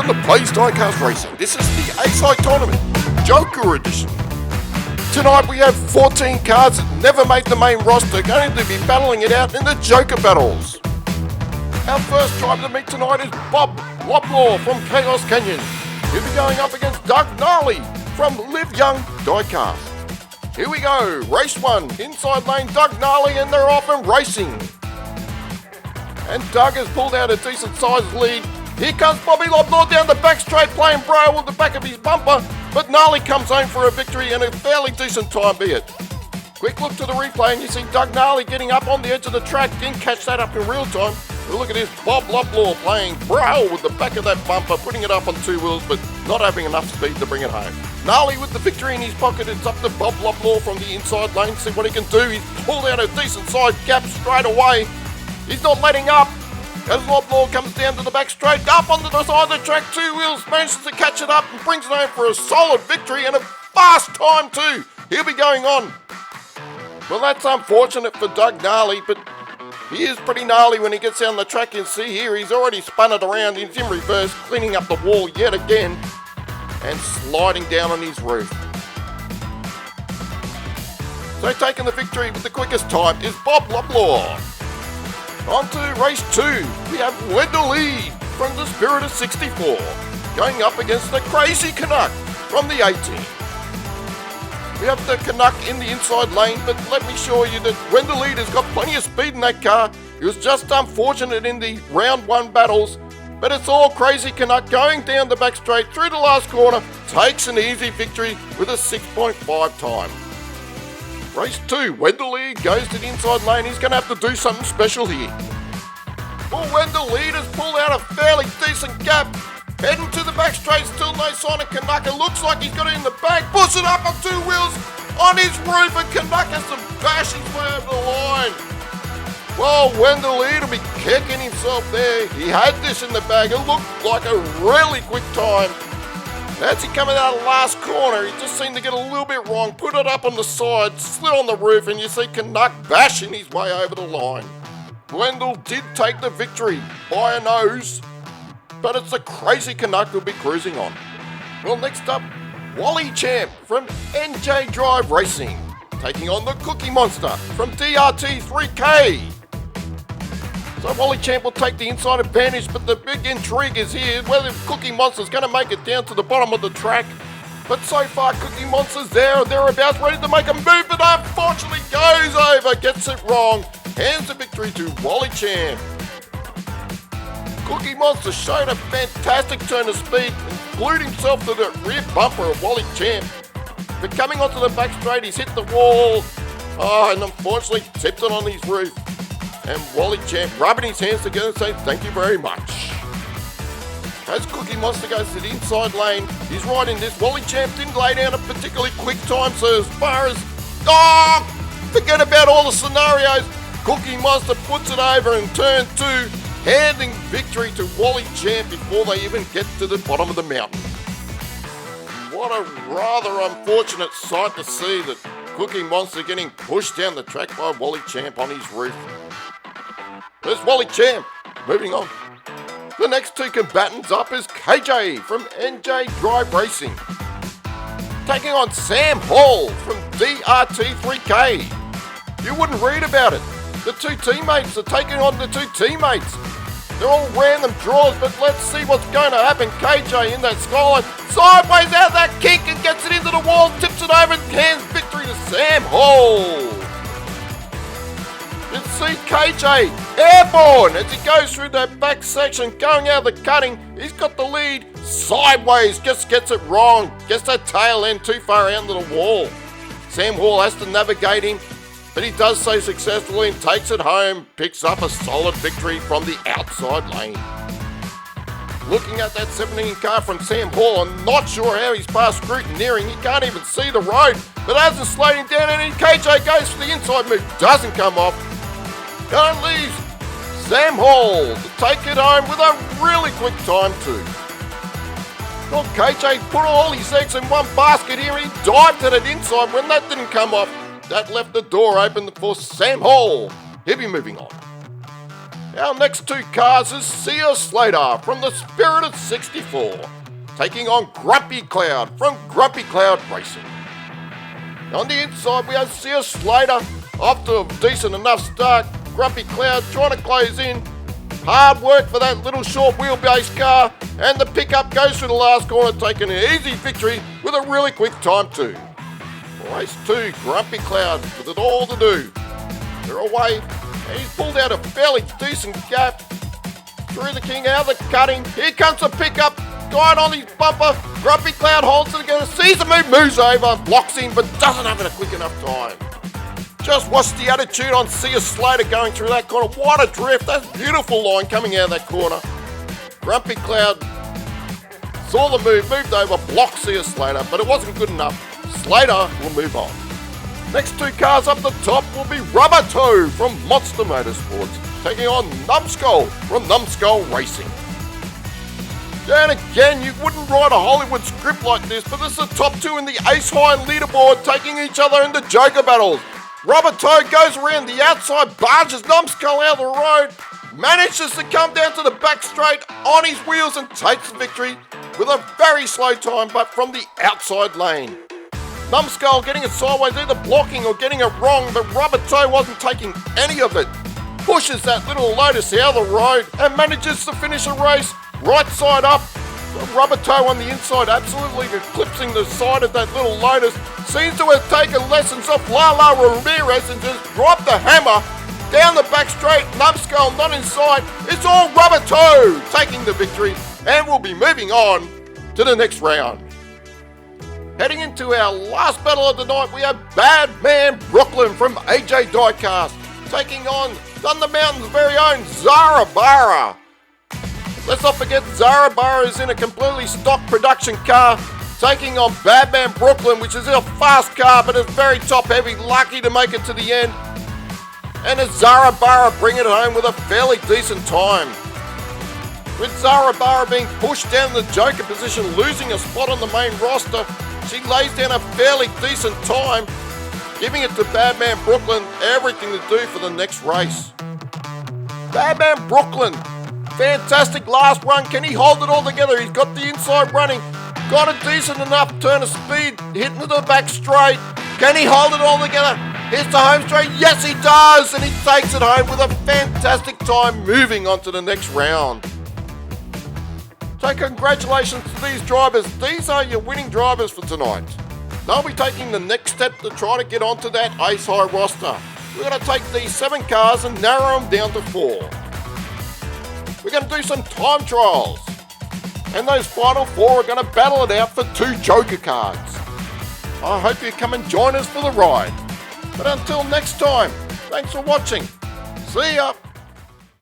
Welcome to Playz Diecast Racing. This is the A-Side Tournament, Joker Edition. Tonight we have 14 cars that never made the main roster, going to be battling it out in the Joker battles. Our first driver to meet tonight is Waplor from Chaos Canyon. He'll be going up against Gnarly from Live Young Diecast. Here we go, race 1, inside lane Gnarly, and they're off and racing. And Doug has pulled out a decent sized lead. Here comes Loblaw down the back straight, playing braille with the back of his bumper, but Gnarly comes home for a victory and a fairly decent time be it. Quick look to the replay and you see Gnarly getting up on the edge of the track. Didn't catch that up in real time. But look at this, Loblaw playing braille with the back of that bumper, putting it up on two wheels, but not having enough speed to bring it home. Gnarly with the victory in his pocket. It's up to Loblaw from the inside lane. See what he can do. He's pulled out a decent sized gap straight away. He's not letting up. As Loblaw comes down to the back straight, up onto the side of the track, two wheels, manages to catch it up and brings it home for a solid victory and a fast time too. He'll be going on. Well, that's unfortunate for Gnarly, but he is pretty gnarly when he gets down the track. You see here, he's already spun it around. He's in reverse, cleaning up the wall yet again and sliding down on his roof. So taking the victory with the quickest time is Loblaw. On to race 2, we have Wendel Eade from the Spirit of 64, going up against the crazy Canuck from the 18. We have the Canuck in the inside lane, but let me show you that Wendel Eade has got plenty of speed in that car. He was just unfortunate in the round 1 battles, but it's all crazy Canuck going down the back straight through the last corner, takes an easy victory with a 6.5 time. Race 2, Wendel Eade goes to the inside lane. He's going to have to do something special here. Well, Wendel Eade has pulled out a fairly decent gap. Heading to the back straight, still no sign of Canuck. It looks like he's got it in the bag. Puts it up on two wheels on his roof, and Canuck has to bash his way over the line. Well, Wendel Eade will be kicking himself there. He had this in the bag. It looked like a really quick time. As he coming out of the last corner, he just seemed to get a little bit wrong, put it up on the side, slid on the roof, and you see Canuck bashing his way over the line. Wendell did take the victory by a nose, but it's the crazy Canuck who'll be cruising on. Well, next up, Wally Champ from NJ Drive Racing, taking on the Cookie Monster from DRT 3K. So Wally Champ will take the inside advantage, but the big intrigue is here whether Cookie Monster's going to make it down to the bottom of the track. But so far, Cookie Monster's there or thereabouts, ready to make a move, but unfortunately goes over, gets it wrong, hands the victory to Wally Champ. Cookie Monster showed a fantastic turn of speed and glued himself to the rear bumper of Wally Champ. But coming onto the back straight, he's hit the wall, and unfortunately tipped it on his roof. And Wally Champ rubbing his hands together saying thank you very much. As Cookie Monster goes to the inside lane, he's riding this. Wally Champ didn't lay down a particularly quick time, so as far as, forget about all the scenarios. Cookie Monster puts it over in turn 2, handing victory to Wally Champ before they even get to the bottom of the mountain. What a rather unfortunate sight to see, that Cookie Monster getting pushed down the track by Wally Champ on his roof. There's Wally Champ. Moving on. The next 2 combatants up is KJ from NJ Drive Racing, taking on Sam Hall from DRT3K. You wouldn't read about it. The 2 teammates are taking on the 2 teammates. They're all random draws, but let's see what's going to happen. KJ in that skyline, sideways out that kink and gets it into the wall, tips it over and hands victory to Sam Hall. You see KJ airborne as he goes through that back section, going out of the cutting. He's got the lead sideways, just gets it wrong, gets that tail end too far out into the wall. Sam Hall has to navigate him, but he does so successfully and takes it home, picks up a solid victory from the outside lane. Looking at that 17 car from Sam Hall, I'm not sure how he's past scrutineering. He can't even see the road, but as it's sliding down, and KJ goes for the inside move, doesn't come off. And it leaves Sam Hall to take it home with a really quick time too. Well, KJ put all his eggs in one basket here. He dived at it inside. When that didn't come off, that left the door open for Sam Hall. He'll be moving on. Our next two cars is Sia Slater from the Spirited 64, taking on Grumpy Cloud from Grumpy Cloud Racing. On the inside we have Sia Slater, after a decent enough start, Grumpy Cloud trying to close in. Hard work for that little short wheelbase car, and the pickup goes through the last corner, taking an easy victory with a really quick time too. Race 2, Grumpy Cloud with it all to do. They're away, and he's pulled out a fairly decent gap. Through the king, out of the cutting. Here comes the pickup, going on his bumper. Grumpy Cloud holds it together, sees the move, moves over, blocks in, but doesn't have it a quick enough time. Just watch the attitude on Sia Slater going through that corner. What a drift. That's a beautiful line coming out of that corner. Grumpy Cloud saw the move, moved over, blocked Sia Slater, but it wasn't good enough. Slater will move on. Next two cars up the top will be Roberto from Monster Motorsports, taking on Numbskull from Numbskull Racing. And again, you wouldn't write a Hollywood script like this, but this is the top two in the Ace High leaderboard, taking each other into Joker battles. Roberto goes around the outside, barges Numbskull out of the road, manages to come down to the back straight on his wheels and takes the victory with a very slow time, but from the outside lane. Numbskull getting it sideways, either blocking or getting it wrong, but Roberto wasn't taking any of it. Pushes that little Lotus out of the road and manages to finish the race right side up. Roberto on the inside, absolutely eclipsing the side of that little Lotus. Seems to have taken lessons off Lala Ramirez and just dropped the hammer down the back straight. Numbskull not inside. It's all Roberto taking the victory, and we'll be moving on to the next round. Heading into our last battle of the night, we have Bad Man Brooklyn from AJ Diecast, taking on Thunder Mountain's very own Zara Barra. Let's not forget Zara Barra is in a completely stock production car, taking on Bad Man Brooklyn, which is a fast car but is very top heavy, lucky to make it to the end. And as Zara Barra bring it home with a fairly decent time. With Zara Barra being pushed down in the Joker position, losing a spot on the main roster, she lays down a fairly decent time, giving it to Bad Man Brooklyn everything to do for the next race. Bad Man Brooklyn, fantastic last run. Can he hold it all together? He's got the inside running. Got a decent enough turn of speed. Hitting to the back straight. Can he hold it all together? Here's the home straight. Yes, he does. And he takes it home with a fantastic time, moving on to the next round. So congratulations to these drivers. These are your winning drivers for tonight. They'll be taking the next step to try to get onto that Ace High roster. We're going to take these 7 cars and narrow them down to 4. We're going to do some time trials. And those final 4 are going to battle it out for 2 Joker cards. I hope you come and join us for the ride. But until next time, thanks for watching. See ya!